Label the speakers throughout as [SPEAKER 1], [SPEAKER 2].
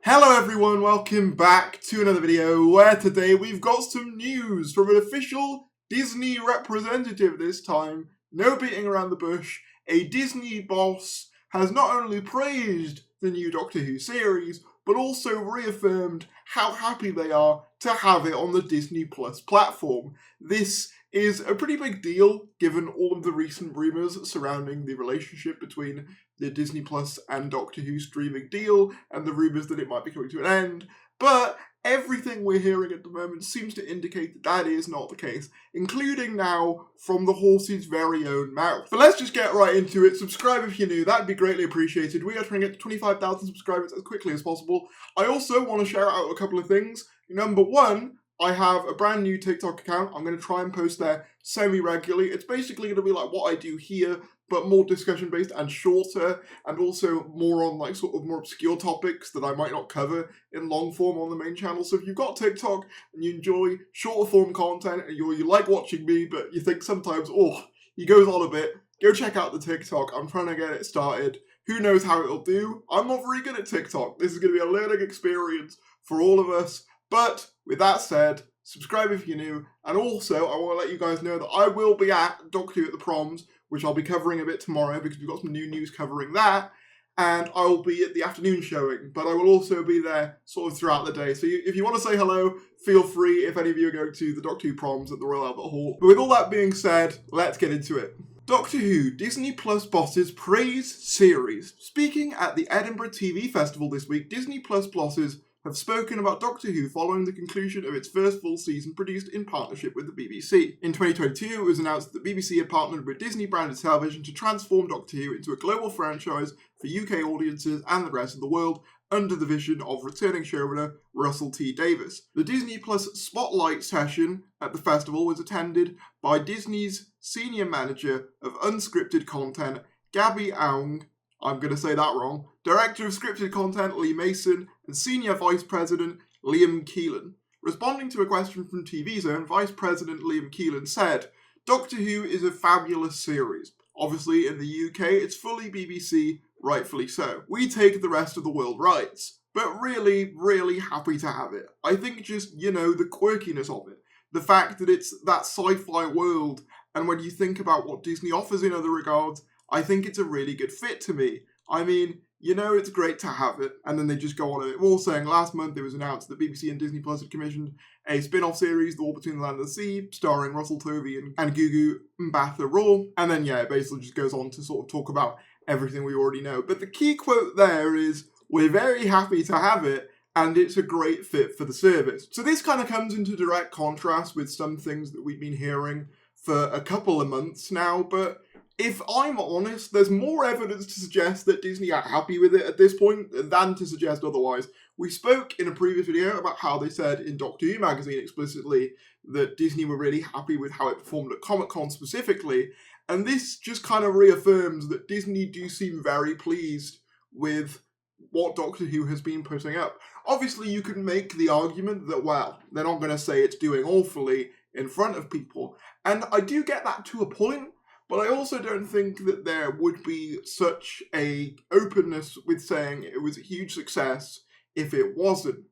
[SPEAKER 1] Hello everyone, welcome back to another video where today we've got some news from an official Disney representative this time. No beating around the bush. A Disney boss has not only praised the new Doctor Who series, but also reaffirmed how happy they are to have it on the Disney Plus platform. This is a pretty big deal given all of the recent rumours surrounding the relationship between the Disney Plus and Doctor Who streaming deal and the rumours that it might be coming to an end. But everything we're hearing at the moment seems to indicate that that is not the case, including now from the horse's very own mouth. But let's just get right into it. Subscribe if you're new, that'd be greatly appreciated. We are trying to get to 25,000 subscribers as quickly as possible. I also want to shout out a couple of things. Number one, I have a brand new TikTok account. I'm going to try and post there semi-regularly. It's basically going to be like what I do here, but more discussion-based and shorter, and also more on like sort of more obscure topics that I might not cover in long form on the main channel. So if you've got TikTok and you enjoy shorter form content and you like watching me, but you think sometimes, oh, he goes on a bit, go check out the TikTok. I'm trying to get it started. Who knows how it'll do? I'm not very good at TikTok. This is going to be a learning experience for all of us. But with that said, subscribe if you're new, and also I want to let you guys know that I will be at Doctor Who at the Proms, which I'll be covering a bit tomorrow because we've got some new news covering that, and I will be at the afternoon showing, but I will also be there sort of throughout the day. So if you want to say hello, feel free if any of you are going to the Doctor Who Proms at the Royal Albert Hall. But with all that being said, let's get into it. Doctor Who Disney Plus bosses praise series. Speaking at the Edinburgh TV Festival this week, Disney Plus bosses have spoken about Doctor Who following the conclusion of its first full season produced in partnership with the BBC. In 2022, it was announced that the BBC had partnered with Disney branded television to transform Doctor Who into a global franchise for UK audiences and the rest of the world under the vision of returning showrunner Russell T Davies. The Disney Plus Spotlight session at the festival was attended by Disney's senior manager of unscripted content, Gabby Aung, I'm going to say that wrong, Director of Scripted Content Lee Mason, and Senior Vice President Liam Keelan. Responding to a question from TV Zone, Vice President Liam Keelan said, Doctor Who is a fabulous series. Obviously, in the UK, it's fully BBC, rightfully so. We take the rest of the world rights. But really, really happy to have it. I think just, the quirkiness of it. The fact that it's that sci-fi world, and when you think about what Disney offers in other regards, I think it's a really good fit to me. I mean, it's great to have it. And then they just go on a bit more, saying last month it was announced that BBC and Disney Plus had commissioned a spin-off series, The War Between the Land and the Sea, starring Russell Tovey and Gugu Mbatha-Raw. And then, it basically just goes on to sort of talk about everything we already know. But the key quote there is, we're very happy to have it, and it's a great fit for the service. So this kind of comes into direct contrast with some things that we've been hearing for a couple of months now, but if I'm honest, there's more evidence to suggest that Disney are happy with it at this point than to suggest otherwise. We spoke in a previous video about how they said in Doctor Who magazine explicitly that Disney were really happy with how it performed at Comic-Con specifically, and this just kind of reaffirms that Disney do seem very pleased with what Doctor Who has been putting up. Obviously, you can make the argument that, well, they're not going to say it's doing awfully in front of people, and I do get that to a point. But I also don't think that there would be such a openness with saying it was a huge success if it wasn't,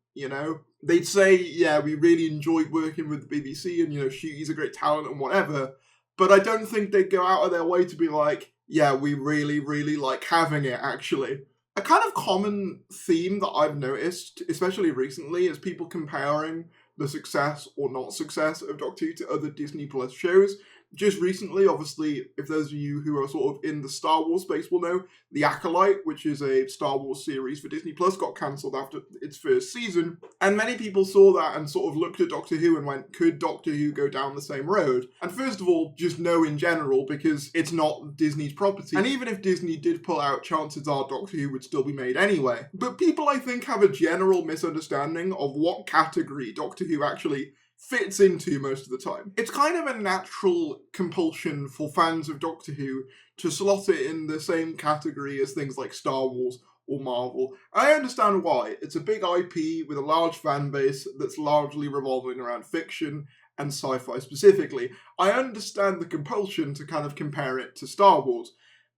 [SPEAKER 1] They'd say, yeah, we really enjoyed working with the BBC and, Ncuti's a great talent and whatever. But I don't think they'd go out of their way to be like, yeah, we really, really like having it, actually. A kind of common theme that I've noticed, especially recently, is people comparing the success or not success of Doctor Who to other Disney Plus shows. Just recently, obviously, if those of you who are sort of in the Star Wars space will know, The Acolyte, which is a Star Wars series for Disney Plus, got cancelled after its first season. And many people saw that and sort of looked at Doctor Who and went, could Doctor Who go down the same road? And first of all, just no in general, because it's not Disney's property. And even if Disney did pull out, chances are Doctor Who would still be made anyway. But people, I think, have a general misunderstanding of what category Doctor Who actually fits into most of the time. It's kind of a natural compulsion for fans of Doctor Who to slot it in the same category as things like Star Wars or Marvel. I understand why. It's a big IP with a large fan base that's largely revolving around fiction and sci-fi specifically. I understand the compulsion to kind of compare it to Star Wars.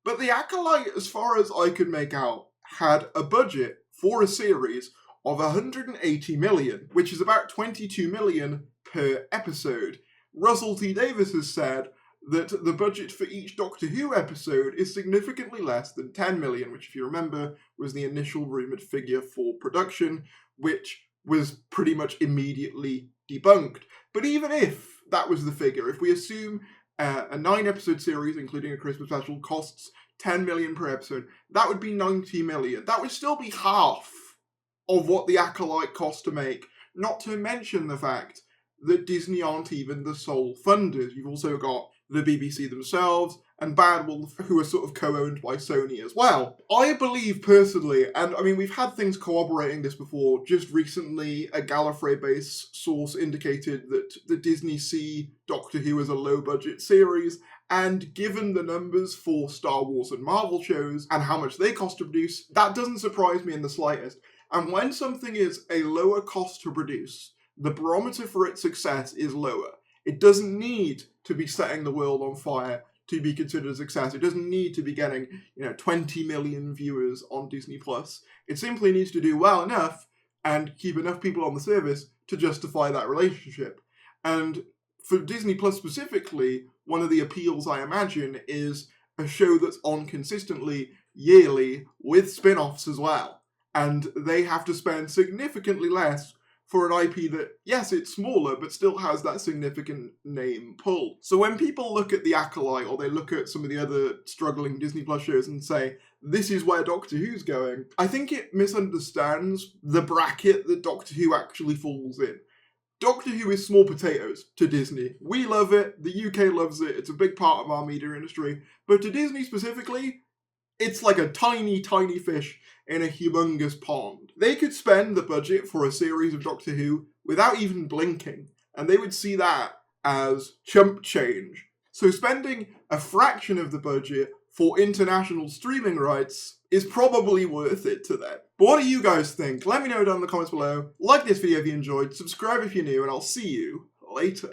[SPEAKER 1] But The Acolyte, as far as I could make out, had a budget for a series of 180 million, which is about 22 million per episode. Russell T Davies has said that the budget for each Doctor Who episode is significantly less than 10 million, which, if you remember, was the initial rumoured figure for production, which was pretty much immediately debunked. But even if that was the figure, if we assume a 9-episode series, including a Christmas special, costs 10 million per episode, that would be 90 million. That would still be half of what the Acolyte cost to make, not to mention the fact that Disney aren't even the sole funders. You've also got the BBC themselves and Bad Wolf, who are sort of co-owned by Sony as well. I believe personally, and I mean, we've had things corroborating this before. Just recently, a Gallifrey-based source indicated that the Disney see Doctor Who as a low-budget series, and given the numbers for Star Wars and Marvel shows and how much they cost to produce, that doesn't surprise me in the slightest. And when something is a lower cost to produce, the barometer for its success is lower. It doesn't need to be setting the world on fire to be considered a success. It doesn't need to be getting, 20 million viewers on Disney+. It simply needs to do well enough and keep enough people on the service to justify that relationship. And for Disney+ specifically, one of the appeals, I imagine, is a show that's on consistently, yearly, with spin-offs as well. And they have to spend significantly less for an IP that, yes, it's smaller, but still has that significant name pull. So when people look at The Acolyte, or they look at some of the other struggling Disney Plus shows and say, this is where Doctor Who's going, I think it misunderstands the bracket that Doctor Who actually falls in. Doctor Who is small potatoes to Disney. We love it, the UK loves it, it's a big part of our media industry, but to Disney specifically, it's like a tiny, tiny fish in a humongous pond. They could spend the budget for a series of Doctor Who without even blinking, and they would see that as chump change. So spending a fraction of the budget for international streaming rights is probably worth it to them. But what do you guys think? Let me know down in the comments below. Like this video if you enjoyed, subscribe if you're new, and I'll see you later.